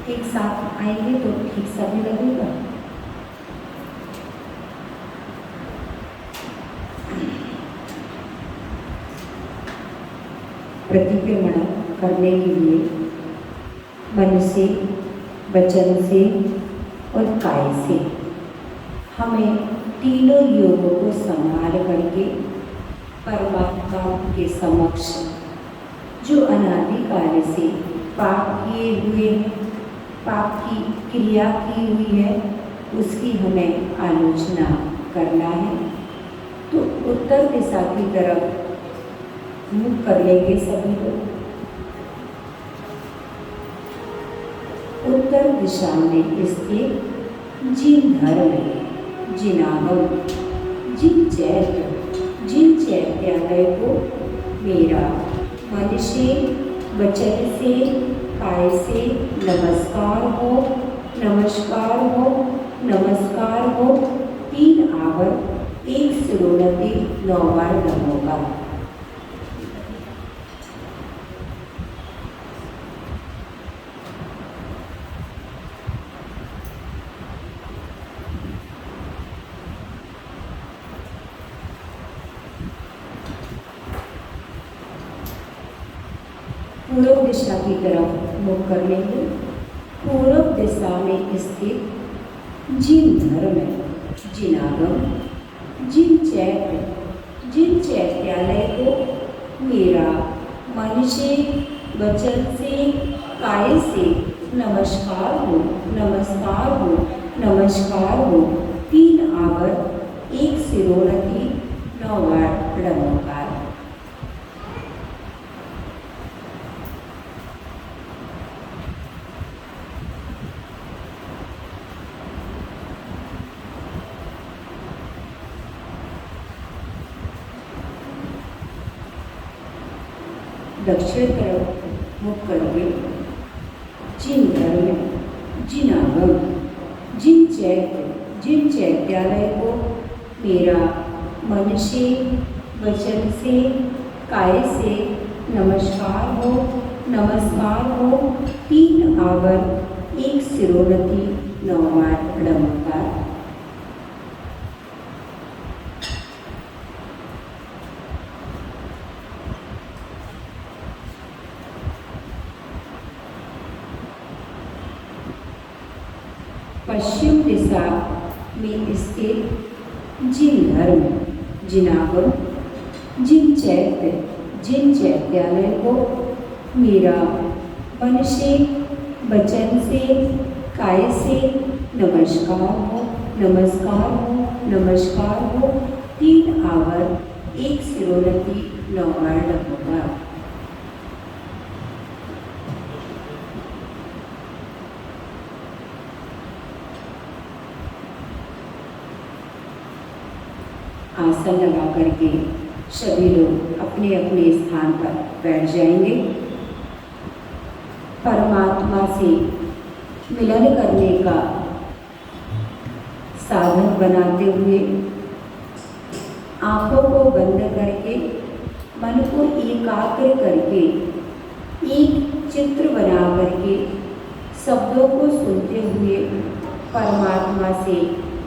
एक साथ आएंगे तो ठीक सा भी लगेगा। प्रतिक्रमण करने के लिए मन से, वचन से और काय से हमें तीनों योगों को संभाल करके परमात्मा के समक्ष जो अनादिकाल से पाप किए हुए हैं, पाप की क्रिया की हुई है, उसकी हमें आलोचना करना है। तो उत्तर दिशा की तरफ मुख कर लेंगे सभी लोग। उत्तर दिशा में स्थित जिन धर्म, जिन आगम, जिन चैत्यालय को मेरा मन से, वचन से, काय से नमस्कार हो, नमस्कार हो, नमस्कार हो। 3 आवर 1 सिरोनति 9 बार नमोगा। पूर्व दिशा की तरफ मुख कर लेंगे। पूर्व दिशा में स्थित जिन धर्म, जिन आगम, जिन चैत्यालय को मेरा मन से, वचन से, काय से नमस्कार हो, नमस्कार हो, नमस्कार हो। 3 आवर 1 सिरोनति 9 बार नमोकार। दक्षिण तरफ मुख करके जिन धर्म, जिन आगम, जिन चैत्यालय को मेरा मन से, वचन से, काय से नमस्कार हो, नमस्कार हो। 3 आवर 1 सिरोनति 9 बार नमोकार। पश्चिम दिशा में स्थित जिन धर्म, जिन आगम, जिन चैत्यालय को मेरा मन से, वचन से, काय से नमस्कार हो, नमस्कार हो, नमस्कार हो। 3 आवर 1 सिरोनति 9 बार नमोकार। आसन लगा करके सभी लोग अपने अपने स्थान पर बैठ जाएंगे। परमात्मा से मिलन करने का साधन बनाते हुए आंखों को बंद करके मन को एकाग्र करके एक चित्र बना करके शब्दों को सुनते हुए परमात्मा से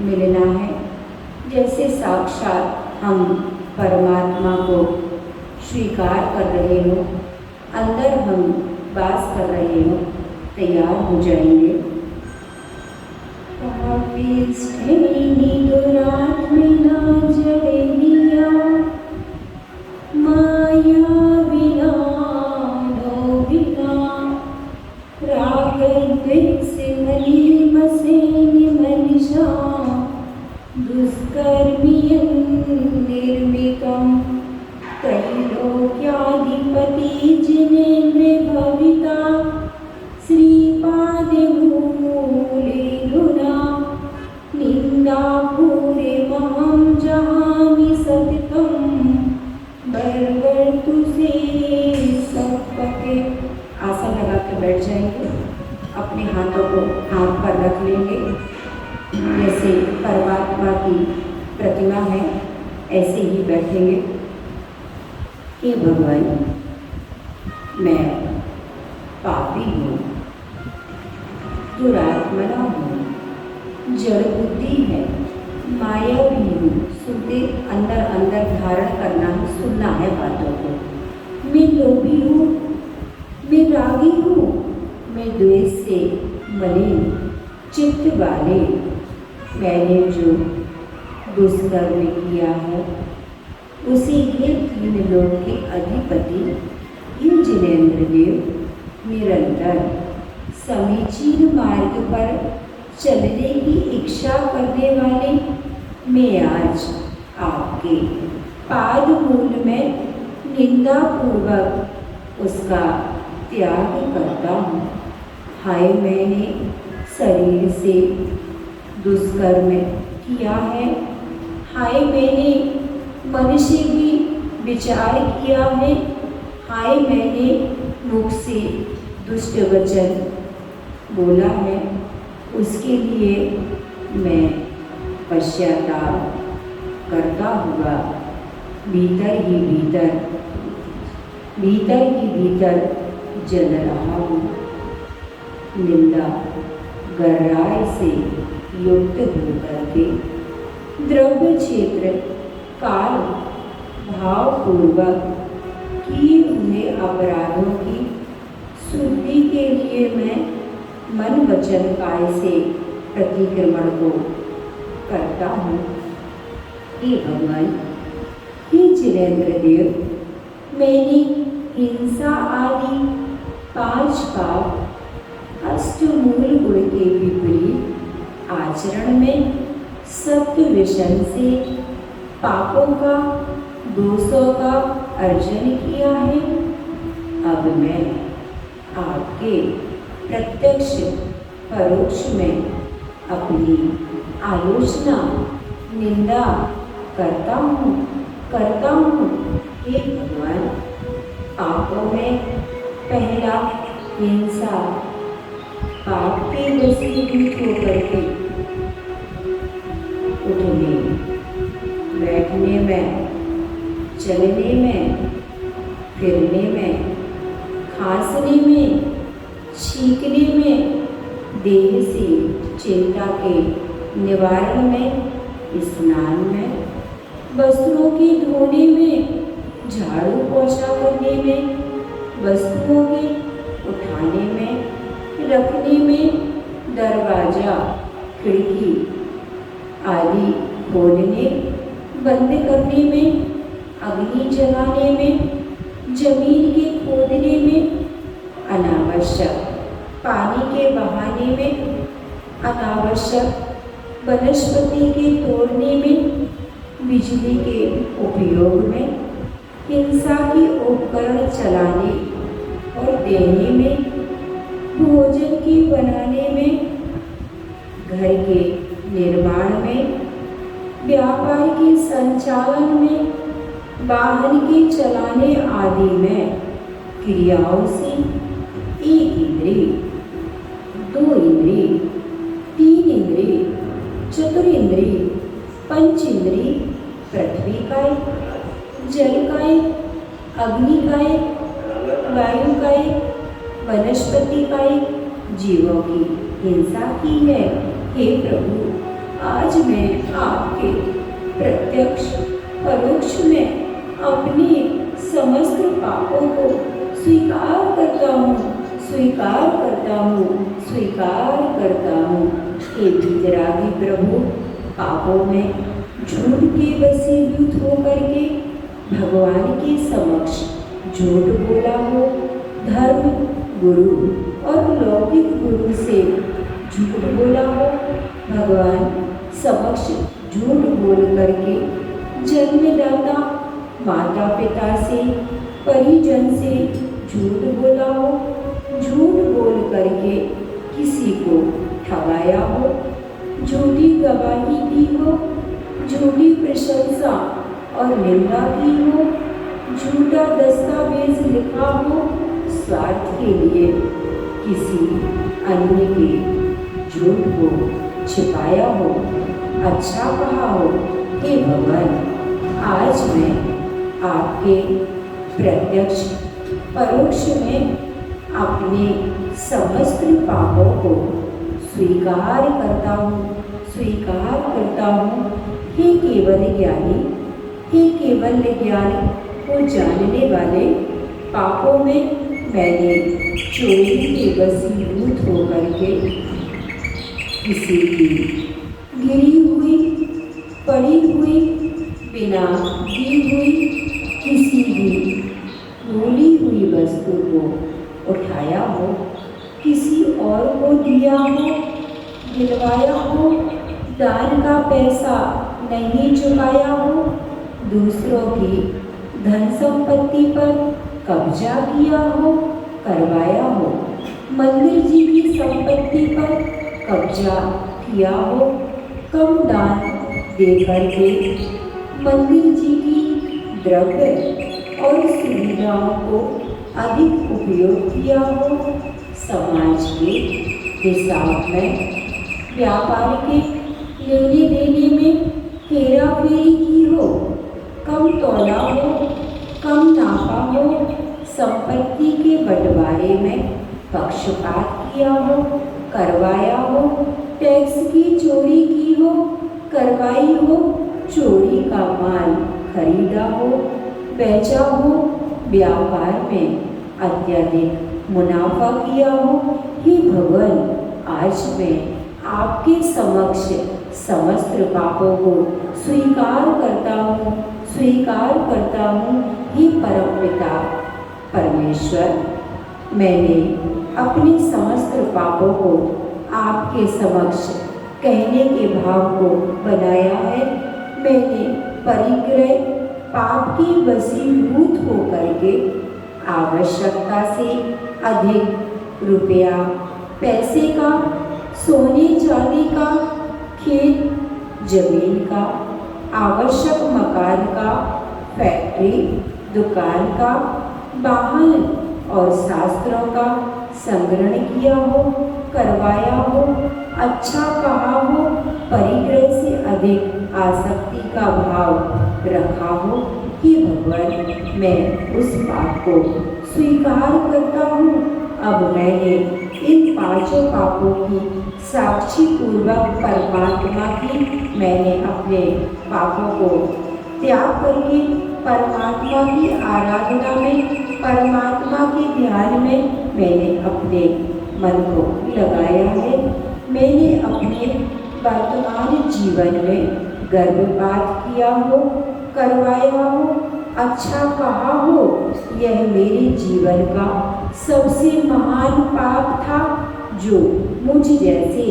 मिलना है। जैसे साक्षात हम परमात्मा को स्वीकार कर रहे हो, अंदर हम वास कर रहे हो, तैयार हो जाएंगे। त्रैलोक्याधिपति जिनेन्द्र भविता श्रीपादे मूले गुना निंदा पूरे महम जहामि सततम बरबर तुसे सबके। आसन लगा के बैठ जाएंगे, अपने हाथों को हाथ पर रख लेंगे। जैसे परमात्मा की प्रतिमा है ऐसे ही बैठेंगे। हे भगवान, मैं पापी हूँ, दुरात्मना हूँ, जड़ बुद्धि है, माया भी हूँ। सुनते अंदर अंदर धारण करना है, सुनना है बातों को। मैं लोभी हूँ, मैं रागी हूँ, मैं द्वेष से मलिन चित्त वाले। मैंने जो दुष्कर्म किया है उसे ये 3 लोक के अधिपति ये जिनेंद्र देव निरंतर समीचीन मार्ग पर चलने की इच्छा करने वाले, मैं आज आपके पाद मूल में निंदा पूर्वक उसका त्याग करता हूँ। हाय मैंने शरीर से दुष्कर्म किया है, हाय मैंने मन से भी विचार किया है, हाय मैंने मुख से दुष्ट वचन बोला है, उसके लिए मैं पश्चाताप करता हुआ भीतर ही भीतर जल रहा हूँ। निंदा गर्राय से युक्त होकर के द्रव्य क्षेत्र काल भाव पूर्वक किए हुए अपराधों की शुद्धि के लिए मैं मन वचन काय से प्रतिक्रमण को करता हूँ। हे भगवान, हे जिनेंद्र देव, मैंने हिंसा आदि 5 पाप अष्टमूल गुण के विपरीत आचरण में सत्य व्यसन से पापों का दोषों का अर्जन किया है। अब मैं आपके प्रत्यक्ष परोक्ष में अपनी आलोचना निंदा करता हूँ। हे भगवान, पापों में पहला हिंसा, पाप के वशीभूत होकर के उठने, बैठने में, चलने में, फिरने में, खांसने में, छींकने में, देह से चिंता के निवारण में, स्नान में, वस्त्रों के धोने में, झाड़ू पोछा करने में, वस्तुओं के उठाने में, रखने में, दरवाजा खिड़की आदि खोलने बंद करने में, अग्नि जलाने में, जमीन के खोदने में, अनावश्यक पानी के बहाने में, अनावश्यक वनस्पति के तोड़ने में, बिजली के उपयोग में, हिंसा के उपकरण चलाने और देने में, भोजन के बनाने में, घर के निर्माण में, व्यापार के संचालन में, वाहन के चलाने आदि में क्रियाओं से 1 इंद्रिय, 2 इंद्रिय, 3 इंद्रिय, 4 इंद्रिय, 5 इंद्रिय, पृथ्वी काय, जल काय, अग्नि काय, वायु काय, वनस्पति काय, जीवों की हिंसा की है। हे प्रभु, आज मैं आपके प्रत्यक्ष परोक्ष में अपने समस्त पापों को स्वीकार करता हूँ। हे वितरागी प्रभु, पापों में झूठ के वशीभूत होकर के भगवान के समक्ष झूठ बोला हो, धर्म गुरु और लौकिक गुरु से झूठ बोला हो, भगवान समक्ष झूठ बोल करके जन्मदाता माता पिता से परिजन से झूठ बोला हो, झूठ बोल करके किसी को ठगाया हो, झूठी गवाही दी हो, झूठी प्रशंसा और निंदा की हो, झूठा दस्तावेज लिखा हो, स्वार्थ के लिए किसी अन्य के झूठ को छिपाया हो, अच्छा कहा हो। हे भगवान, आज मैं आपके प्रत्यक्ष परोक्ष में अपने समस्त पापों को स्वीकार करता हूँ, स्वीकार करता हूँ। हे केवल ज्ञानी, हे केवल ज्ञान को जानने वाले, पापों में मैंने चोरी के वशीभूत होकर के किसी की गिरी हुई, पड़ी हुई, बिना दी हुई किसी भी भूली हुई वस्तु को उठाया हो, किसी और को दिया हो, दिलवाया हो, दान का पैसा नहीं चुकाया हो, दूसरों की धन संपत्ति पर कब्जा किया हो, करवाया हो, मंदिर जी की संपत्ति पर कब्जा किया हो, कम दान दे करके मंदिर जी की द्रव्य और सुविधाओं को अधिक उपयोग किया हो, समाज के हिसाब में, व्यापार के लेने देने में हेरा फेरी की हो, कम तोला हो, कम नापा हो, संपत्ति के बंटवारे में पक्षपात किया हो, करवाया हो, टैक्स की चोरी की हो, करवाई हो, चोरी का माल खरीदा हो, बेचा हो, व्यापार में अत्यधिक मुनाफा किया हो। हे भगवान, आज मैं आपके समक्ष समस्त पापों को स्वीकार करता हूँ, स्वीकार करता हूँ। हे परमपिता परमेश्वर, मैंने अपने समस्त पापों को आपके समक्ष कहने के भाव को बनाया है। मैंने परिग्रह पाप की वशीभूत होकर के आवश्यकता से अधिक रुपया, पैसे का, सोने चांदी का, खेत जमीन का, आवश्यक मकान का, फैक्ट्री दुकान का, वाहन और शास्त्रों का संग्रहण किया हो, करवाया हो, अच्छा कहा हो, परिग्रह से अधिक आसक्ति का भाव रखा हो। कि भगवान, मैं उस पाप को स्वीकार करता हूँ। अब मैंने इन पांचों पापों की साक्षी पूर्वक परमात्मा की, मैंने अपने पापों को त्याग करके परमात्मा की आराधना में, परमात्मा के ध्यान में मैंने अपने मन को लगाया है। मैंने अपने वर्तमान जीवन में गर्भपात किया हो, करवाया हो, अच्छा कहा हो, यह मेरे जीवन का सबसे महान पाप था, जो मुझ जैसे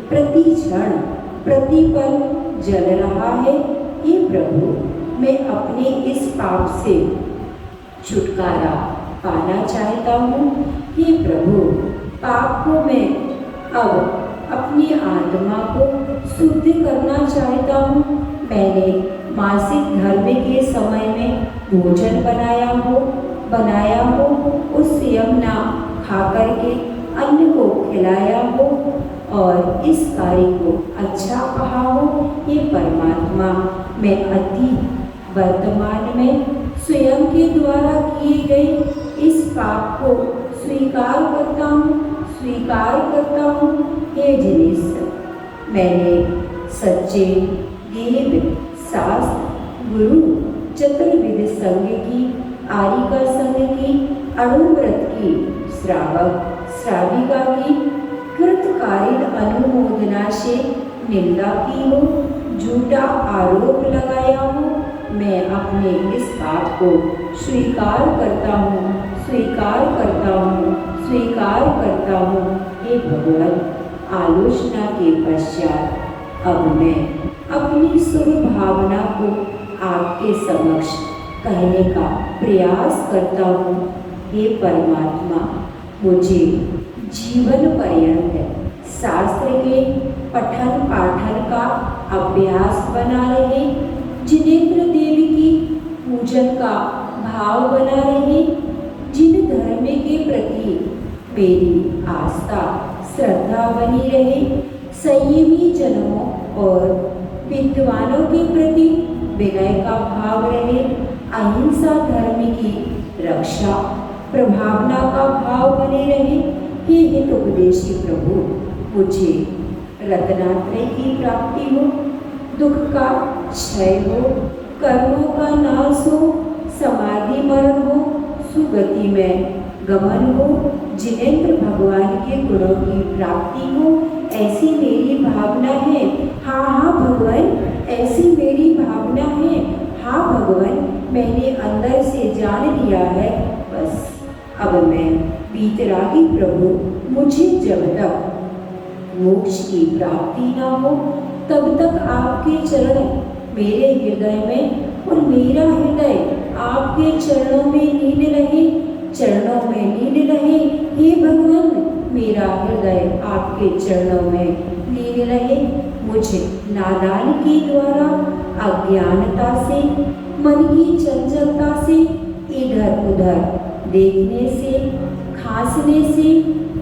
प्रति क्षण प्रतिपल जल रहा है। हे प्रभु, मैं अपने इस पाप से छुटकारा पाना चाहता हूँ। हे प्रभु, पाप को मैं अब अपनी आत्मा को शुद्ध करना चाहता हूँ। मैंने मासिक धर्म के समय में भोजन बनाया हो, उस स्वयं ना खा करके अन्न को खिलाया हो और इस कार्य को अच्छा कहा हो। ये परमात्मा, मैं अति वर्तमान में स्वयं के द्वारा किए गए इस पाप को स्वीकार करता हूँ, स्वीकार करता हूँ। हे जिनिस, मैंने सच्चे देव, शास्त्र, गुरु, चतुर्विध संघ की, आरिका संघ की, अणुव्रत की, श्रावक श्राविका की कृतकारिण अनुमोदना से निंदा की हो, झूठा आरोप लगाया हो। मैं अपने इस पाप को स्वीकार करता हूँ, स्वीकार करता हूँ, स्वीकार करता हूँ। हे भगवान, आलोचना के पश्चात अब मैं अपनी शुभ भावना को आपके समक्ष कहने का प्रयास करता हूँ। हे परमात्मा, मुझे जीवन पर्यंत शास्त्र के पठन पाठन का अभ्यास बना रहे, जिनेन्द्र देवी की पूजन का भाव बना रहे, जिन धर्म के प्रति मेरी आस्था श्रद्धा बनी रहे, संयमी जनों और विद्वानों के प्रति विनय का भाव रहे, अहिंसा धर्म की रक्षा प्रभावना का भाव बने रहे। हे हित उपदेशी प्रभु, मुझे रत्नात्रय की प्राप्ति हो, दुख का क्षय हो, कर्मों का नाश हो, समाधि मरण हो, सुगति में गमन हो, जिनेंद्र भगवान के गुणों की प्राप्ति हो, ऐसी मेरी भावना है। हाँ हाँ भगवान, ऐसी मेरी भावना है। हाँ भगवान, मैंने अंदर से जान लिया है। बस अब मैं वीतरागी प्रभु, मुझे जब तक मोक्ष की प्राप्ति न हो तब तक आपके चरण मेरे हृदय में और मेरा हृदय आपके चरणों में लीन रहे, चरणों में लीन रहे। हे भगवान, मेरा हृदय आपके चरणों में लीन रहे। मुझे नादान के द्वारा अज्ञानता से, मन की चंचलता से, इधर उधर देखने से, खांसने से,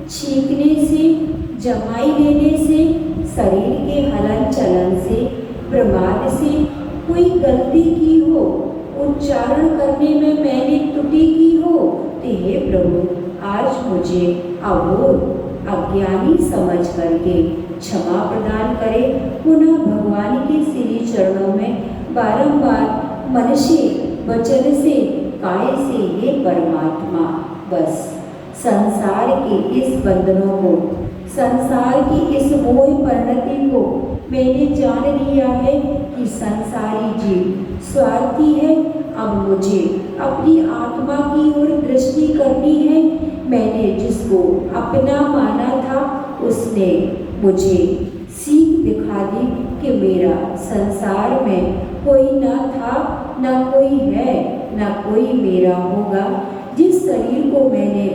छींकने से, जमाई लेने से, शरीर के हलन चलन से, प्रमाद से कोई गलती की हो, उच्चारण करने में मैंने त्रुटि की हो, तो हे प्रभु, आज मुझे अबोध अज्ञानी समझ करके क्षमा प्रदान करे। पुनः भगवान के श्री चरणों में बारंबार मन से, वचन से, काय से, हे परमात्मा, बस संसार के इस बंधनों को, संसार की इस मोह परिणति को मैंने जान लिया है कि संसारी जीव स्वार्थी है। अब मुझे अपनी आत्मा की ओर दृष्टि करनी है। मैंने जिसको अपना माना था उसने मुझे सीख दिखा दी कि मेरा संसार में कोई न था, न कोई है, न कोई मेरा होगा। जिस शरीर को मैंने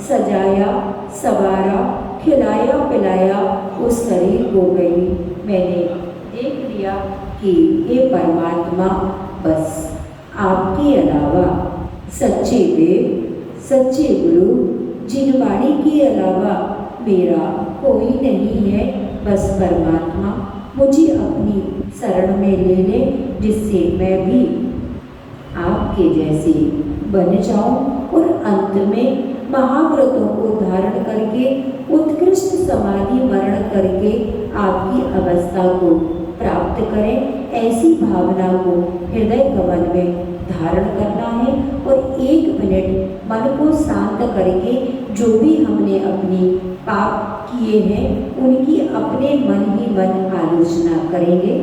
सजाया, संवारा, खिलाया पिलाया, उस शरीर को मैंने देख लिया कि हे परमात्मा, बस आपके अलावा सच्चे देव, सच्चे गुरु, जिनवाणी के अलावा मेरा कोई नहीं है। बस परमात्मा, मुझे अपनी शरण में ले ले, जिससे मैं भी आपके जैसे बन जाऊं और अंत में महाव्रतों को धारण करके, उत्कृष्ट समाधि मरण करके आपकी अवस्था को प्राप्त करें। ऐसी भावना को हृदय कमल में धारण करना है और 1 मिनट मन को शांत करके जो भी हमने अपनी पाप किए हैं उनकी अपने मन ही मन आलोचना करेंगे।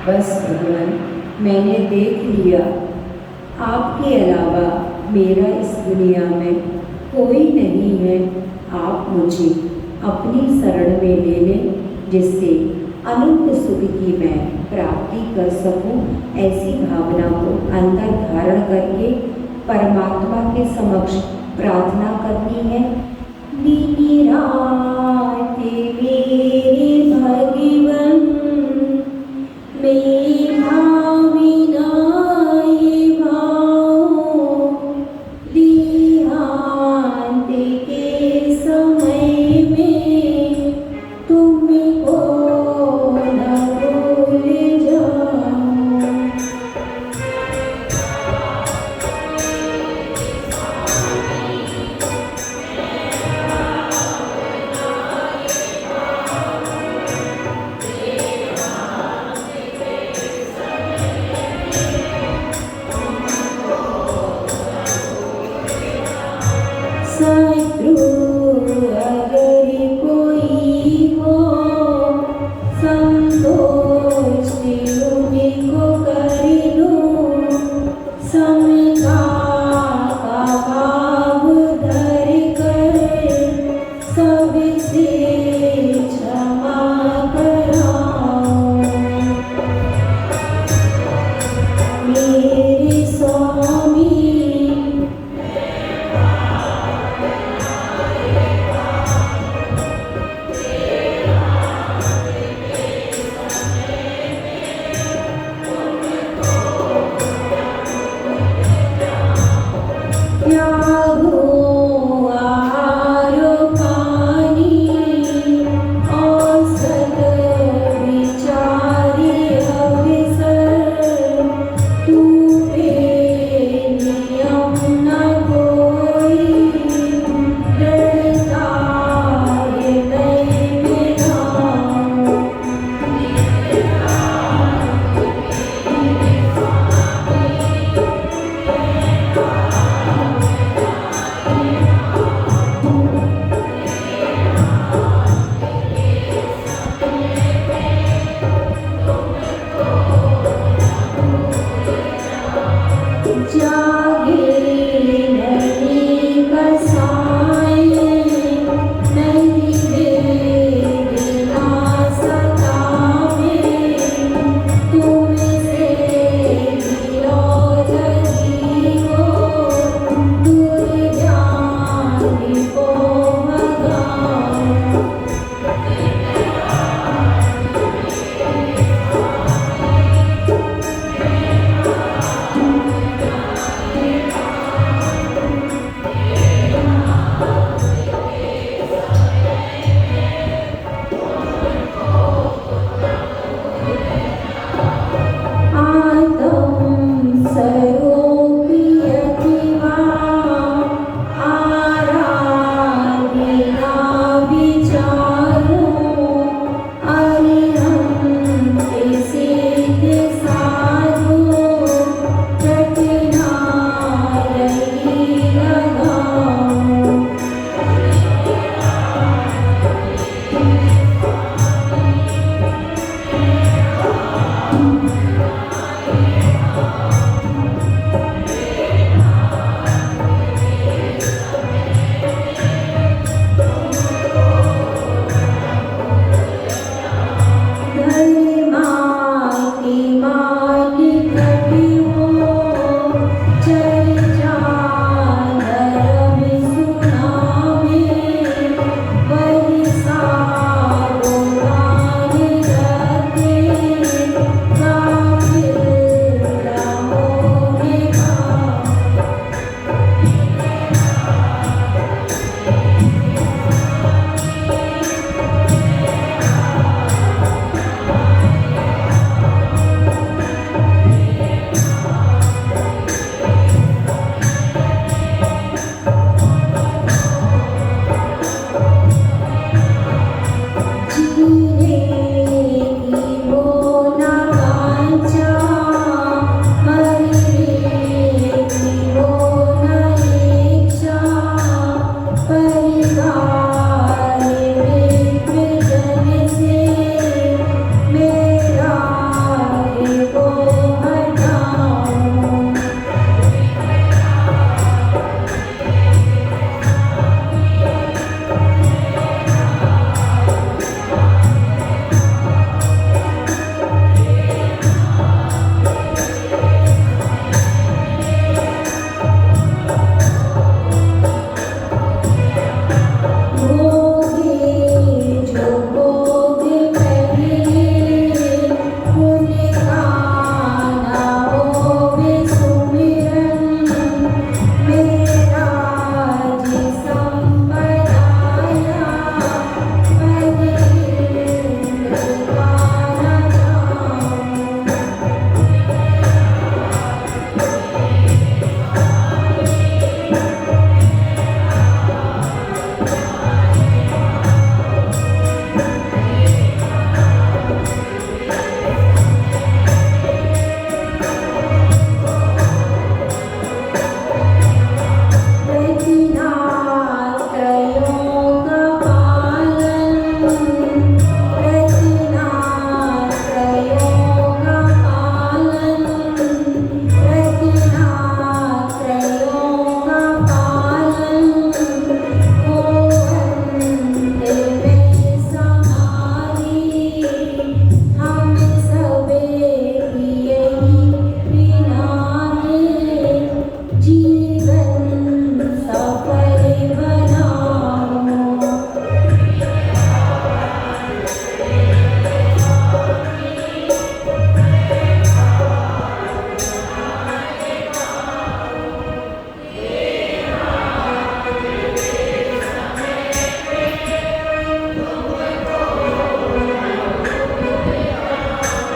बस भगवान, मैंने देख लिया आपके अलावा मेरा इस दुनिया में कोई नहीं है। आप मुझे अपनी शरण में ले लें, जिससे अनंत सुख की मैं प्राप्ति कर सकूं। ऐसी भावना को अंदर धारण करके परमात्मा के समक्ष प्रार्थना करनी है। नीनी रात मेरे भगवन, मैं भाविना ये भाव, देहांत के समय में तुमको न भूल जाऊं। शत्रु अगर कोई हो, संतोष उनको कर दो। समता का भाव धर कर सबसे क्षमा कराओ। मेरे स्वामी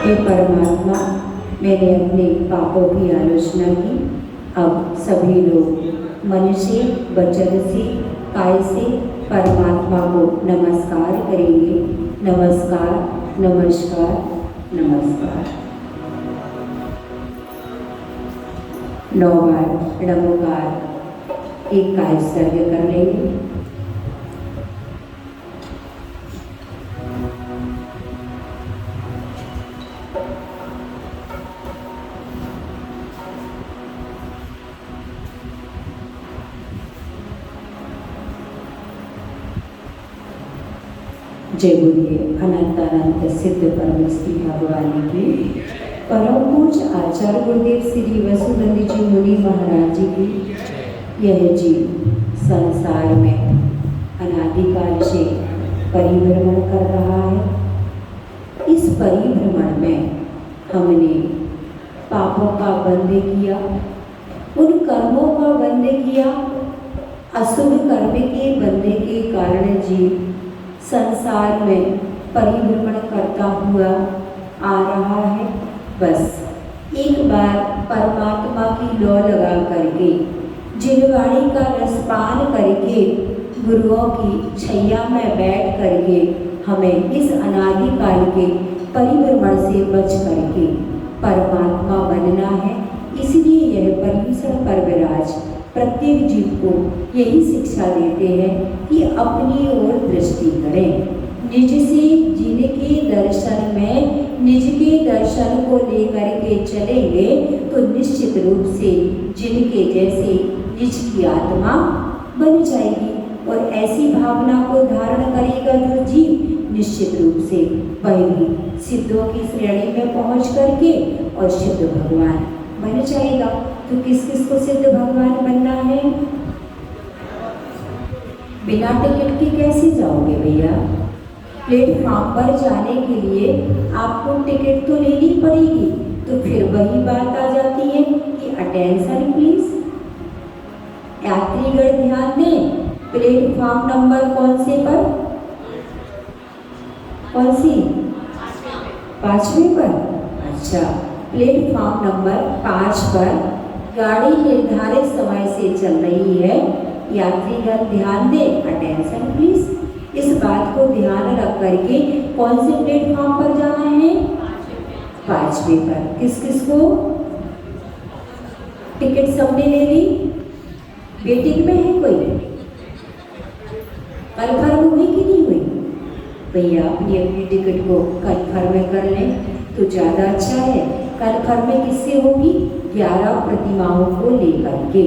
हे परमात्मा, मैंने अपने पापों की आलोचना की। अब सभी लोग मन से, वचन से, काय से परमात्मा को नमस्कार करेंगे। नमस्कार, नमस्कार, नमस्कार। 9 बार नमोकार एक काय सर्ग कर लेंगे। जय बोलिए अनंत अनंत सिद्ध परम श्री भगवान की। परम पूज्य आचार्य गुरुदेव श्री वसुनंद जी मुनि महाराज जी की। यह जीव संसार में अनादिकाल से परिभ्रमण कर रहा है। इस परिभ्रमण में हमने पापों का बंद किया, उन कर्मों का बंद किया, अशुभ कर्म के बंदे के कारण जीव संसार में परिभ्रमण करता हुआ आ रहा है। बस एक बार परमात्मा की लौ लगा करके, जिनवाणी का रसपान करके, गुरुओं की छैया में बैठ करके हमें इस अनादिकाल के परिभ्रमण से बच करके परमात्मा बनना है। इसलिए यह पर्यूषण पर्वराज प्रत्येक जीव को यही शिक्षा देते हैं कि अपनी ओर दृष्टि करें। निज से जिनके दर्शन में निज के दर्शन को लेकर के चलेंगे तो निश्चित रूप से जिनके जैसे निज की आत्मा बन जाएगी। और ऐसी भावना को धारण करेगा जो जीव, निश्चित रूप से वह भी सिद्धों की श्रेणी में पहुंच करके और सिद्ध भगवान बन जाएगा। तो किस किस को सिद्ध भगवान बनना है? बिना टिकट के कैसे जाओगे भैया? प्लेटफॉर्म पर जाने के लिए आपको टिकट तो लेनी पड़ेगी। तो फिर वही बात आ जाती है कि अटेंशन प्लीज, यात्रीगण ध्यान दें। प्लेटफॉर्म नंबर कौन से पर? कौन सी? 5वें पर। अच्छा, प्लेटफॉर्म नंबर 5 पर गाड़ी निर्धारित समय से चल रही है। यात्रीगण ध्यान दें, अटेंशन प्लीज। इस बात को ध्यान रख करके कौन से प्लेटफॉर्म पर जाना है? 5वें पर। किस किस को टिकट सबने ले ली? वेटिंग में है कोई? कन्फर्म हुई कि नहीं हुई? भैया अपनी अपनी टिकट को कन्फर्म कर लें तो ज़्यादा अच्छा है। कन्फर्म किससे होगी? 11 प्रतिमाओं को लेकर के,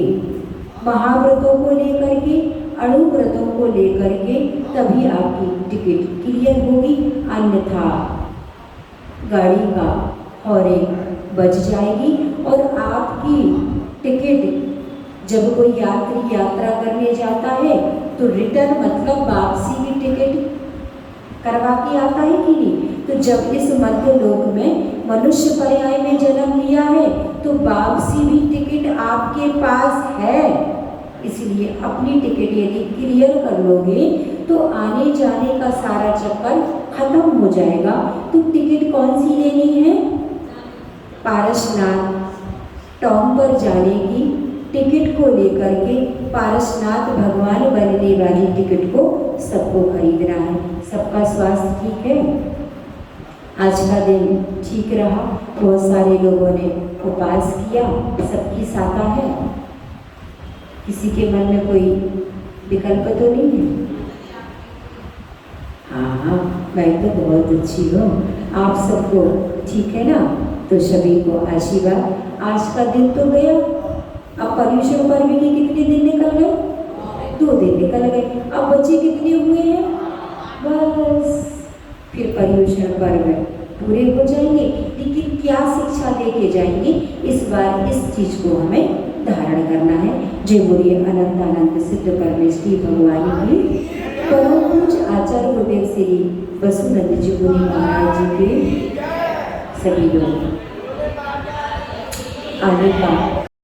महाव्रतों को लेकर के, अणुव्रतों को लेकर के, तभी आपकी टिकट क्लियर होगी। अन्यथा गाड़ी का हॉर्न बज जाएगी और आपकी टिकट, जब कोई यात्री यात्रा करने जाता है तो रिटर्न मतलब वापसी की टिकट करवा के आता है कि नहीं? तो जब इस मध्य लोक में मनुष्य पर्याय में जन्म लिया है तो वापसी भी टिकट आपके पास है। इसलिए अपनी टिकट यदि क्लियर कर लोगे तो आने जाने का सारा चक्कर खत्म हो जाएगा। तो टिकट कौन सी लेनी है? पारसनाथ टॉम पर जाने की टिकट को लेकर के पारसनाथ भगवान बनने वाली टिकट को सबको खरीदना है। सबका स्वास्थ्य ठीक है? आज का दिन ठीक रहा? बहुत सारे लोगों ने उपवास किया, सबकी साथा है? किसी के मन में कोई विकल्प तो नहीं है? हाँ, मैं तो बहुत अच्छी हूँ। आप सबको ठीक है ना? तो सभी को आशीर्वाद। आज का दिन तो गया। अब पर्यूषण पर्व के कितने दिन निकल गए? 2 दिन निकल गए। अब बच्चे कितने हुए हैं? बस फिर पर्यूषण पर्व पूरे हो जाएंगे। लेकिन क्या शिक्षा दे के जाएंगे? इस बार इस चीज को हमें धारण करना है। जय बोलिए अनंत अनंत सिद्ध परमेश्वरी भगवान की। परम पूज्य आचार्य गुरुदेव श्री वसुनंद जी मुनि महाराज जी के सभी लोग आने का